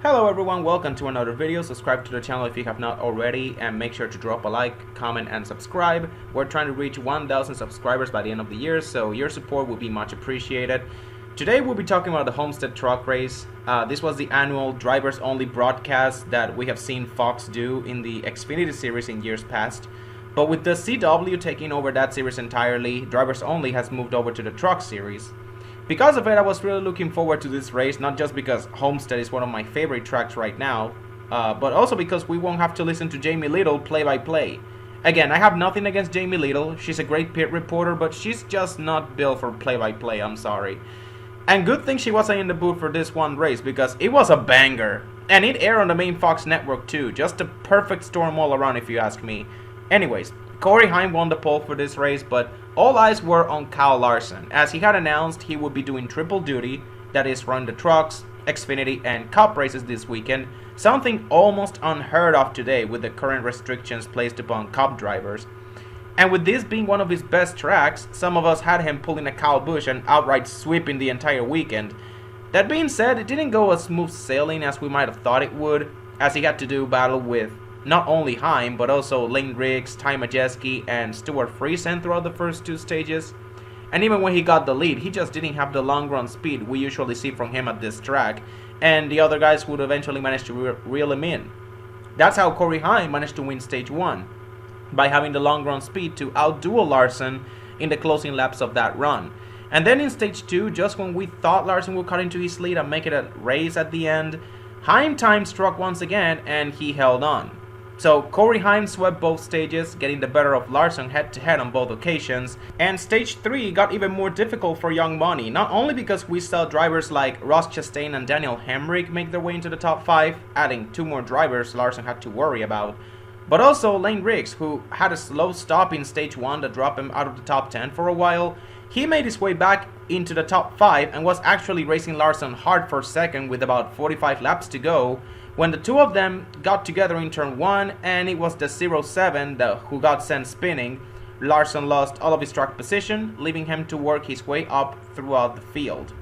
Hello everyone, welcome to another video. Subscribe to the channel if you have not already and make sure to drop a like, comment and subscribe. We're trying to reach 1,000 subscribers by the end of the year, so your support would be much appreciated. Today we'll be talking about the Homestead truck race. This was the annual drivers only broadcast that we have seen Fox do in the Xfinity series in years past. But with the CW taking over that series entirely, drivers only has moved over to the truck series. Because of it, I was really looking forward to this race, not just because Homestead is one of my favorite tracks right now, but also because we won't have to listen to Jamie Little play-by-play. Again, I have nothing against Jamie Little. She's a great pit reporter, but she's just not built for play-by-play, I'm sorry. And good thing she wasn't in the booth for this one race, because it was a banger. And it aired on the main Fox network too, just a perfect storm all around if you ask me. Anyways, Corey Heim won the pole for this race, but all eyes were on Kyle Larson, as he had announced he would be doing triple duty, that is run the trucks, Xfinity and Cup races this weekend, something almost unheard of today with the current restrictions placed upon Cup drivers. And with this being one of his best tracks, some of us had him pulling a Kyle Busch and outright sweeping the entire weekend. That being said, it didn't go as smooth sailing as we might have thought it would, as he had to do battle with not only Heim, but also Lane Riggs, Ty Majeski, and Stuart Friesen throughout the first two stages. And even when he got the lead, he just didn't have the long run speed we usually see from him at this track, and the other guys would eventually manage to reel him in. That's how Corey Heim managed to win stage 1, by having the long run speed to outduel Larson in the closing laps of that run. And then in stage 2, just when we thought Larson would cut into his lead and make it a race at the end, Heim time struck once again and he held on. So Corey Heim swept both stages, getting the better of Larson head-to-head on both occasions, and stage 3 got even more difficult for Young Money, not only because we saw drivers like Ross Chastain and Daniel Hemrick make their way into the top 5, adding 2 more drivers Larson had to worry about, but also Lane Riggs, who had a slow stop in stage 1 that dropped him out of the top 10 for a while. He made his way back into the top 5 and was actually racing Larson hard for second with about 45 laps to go, when the two of them got together in turn 1 and it was the 07 who got sent spinning. Larson lost all of his track position, leaving him to work his way up throughout the field.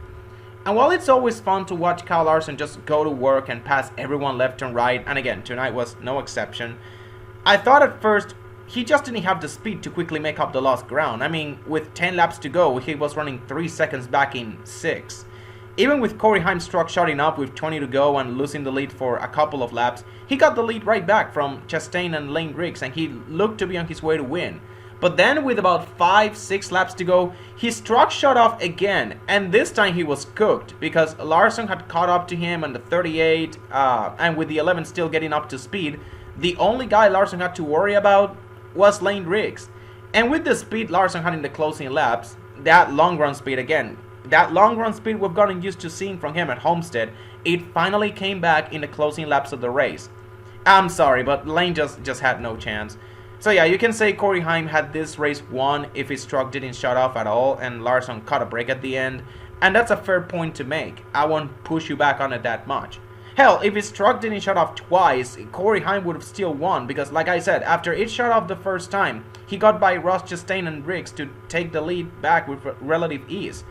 And while it's always fun to watch Kyle Larson just go to work and pass everyone left and right, and again, tonight was no exception, I thought at first he just didn't have the speed to quickly make up the lost ground. I mean, with 10 laps to go, he was running 3 seconds back in 6. Even with Corey Heim's truck shutting up with 20 to go and losing the lead for a couple of laps, he got the lead right back from Chastain and Lane Riggs, and he looked to be on his way to win. But then with about 5-6 laps to go, his truck shut off again, and this time he was cooked because Larson had caught up to him on the 38, and with the 11 still getting up to speed, the only guy Larson had to worry about was Lane Riggs. And with the speed Larson had in the closing laps, that long run speed again, that long run speed we've gotten used to seeing from him at Homestead, it finally came back in the closing laps of the race. I'm sorry, but Lane just had no chance. So yeah, you can say Corey Heim had this race won if his truck didn't shut off at all and Larson caught a break at the end, and that's a fair point to make. I won't push you back on it that much. Hell, if his truck didn't shut off twice, Corey Heim would have still won, because like I said, after it shut off the first time, he got by Ross Chastain and Riggs to take the lead back with relative ease.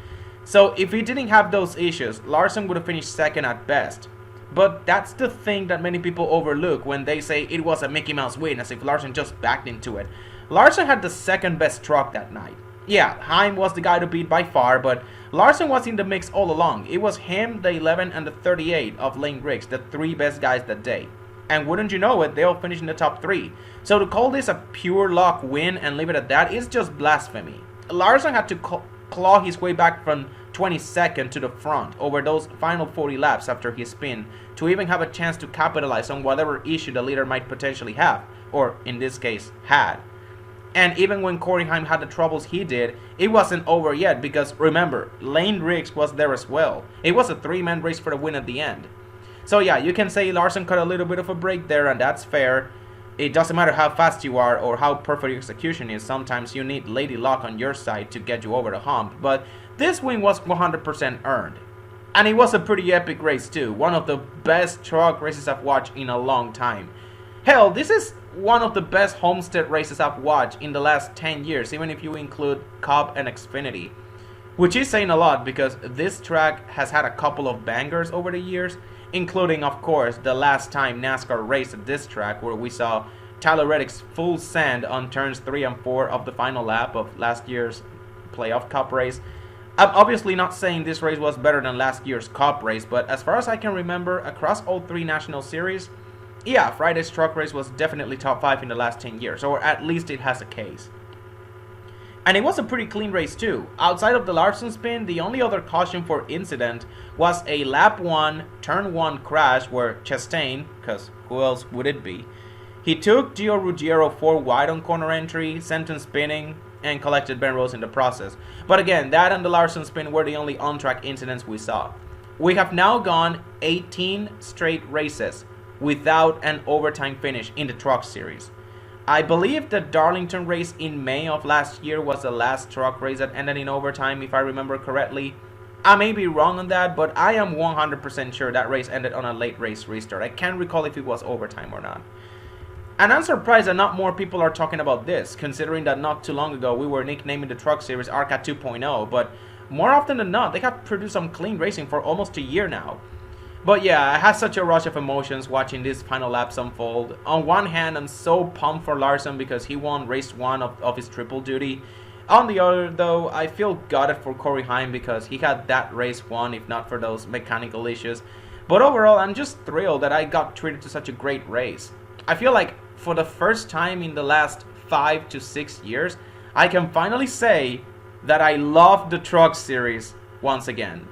So if he didn't have those issues, Larson would have finished second at best. But that's the thing that many people overlook when they say it was a Mickey Mouse win, as if Larson just backed into it. Larson had the second best truck that night. Yeah, Heim was the guy to beat by far, but Larson was in the mix all along. It was him, the 11, and the 38 of Lane Riggs, the 3 best guys that day. And wouldn't you know it, they all finished in the top 3. So to call this a pure luck win and leave it at that is just blasphemy. Larson had to claw his way back from 22nd to the front over those final 40 laps after his spin to even have a chance to capitalize on whatever issue the leader might potentially have, or in this case, had. And even when Corey Heim had the troubles he did, it wasn't over yet because remember, Lane Riggs was there as well. It was a 3-man race for the win at the end. So yeah, you can say Larson cut a little bit of a break there, and that's fair. It doesn't matter how fast you are or how perfect your execution is, sometimes you need lady luck on your side to get you over the hump, but this win was 100% earned. And it was a pretty epic race too, one of the best truck races I've watched in a long time. Hell, this is one of the best Homestead races I've watched in the last 10 years, even if you include Cup and Xfinity. Which is saying a lot because this track has had a couple of bangers over the years, including, of course, the last time NASCAR raced at this track, where we saw Tyler Reddick's full send on turns 3 and 4 of the final lap of last year's playoff Cup race. I'm obviously not saying this race was better than last year's Cup race, but as far as I can remember, across all 3 National Series, yeah, Friday's truck race was definitely top 5 in the last 10 years, or at least it has a case. And it was a pretty clean race too. Outside of the Larson spin, the only other caution for incident was a lap 1, turn 1 crash where Chastain, because who else would it be, he took Gio Ruggiero 4 wide on corner entry, sent him spinning, and collected Ben Rose in the process. But again, that and the Larson spin were the only on-track incidents we saw. We have now gone 18 straight races without an overtime finish in the Truck Series. I believe the Darlington race in May of last year was the last truck race that ended in overtime, if I remember correctly. I may be wrong on that, but I am 100% sure that race ended on a late race restart. I can't recall if it was overtime or not. And I'm surprised that not more people are talking about this, considering that not too long ago we were nicknaming the Truck Series ARCA 2.0, but more often than not, they have produced some clean racing for almost a year now. But yeah, I had such a rush of emotions watching these final laps unfold. On one hand, I'm so pumped for Larson because he won race 1 of his triple duty. On the other, though, I feel gutted for Corey Heim because he had that race won if not for those mechanical issues. But overall, I'm just thrilled that I got treated to such a great race. I feel like for the first time in the last 5 to 6 years, I can finally say that I love the Truck Series once again.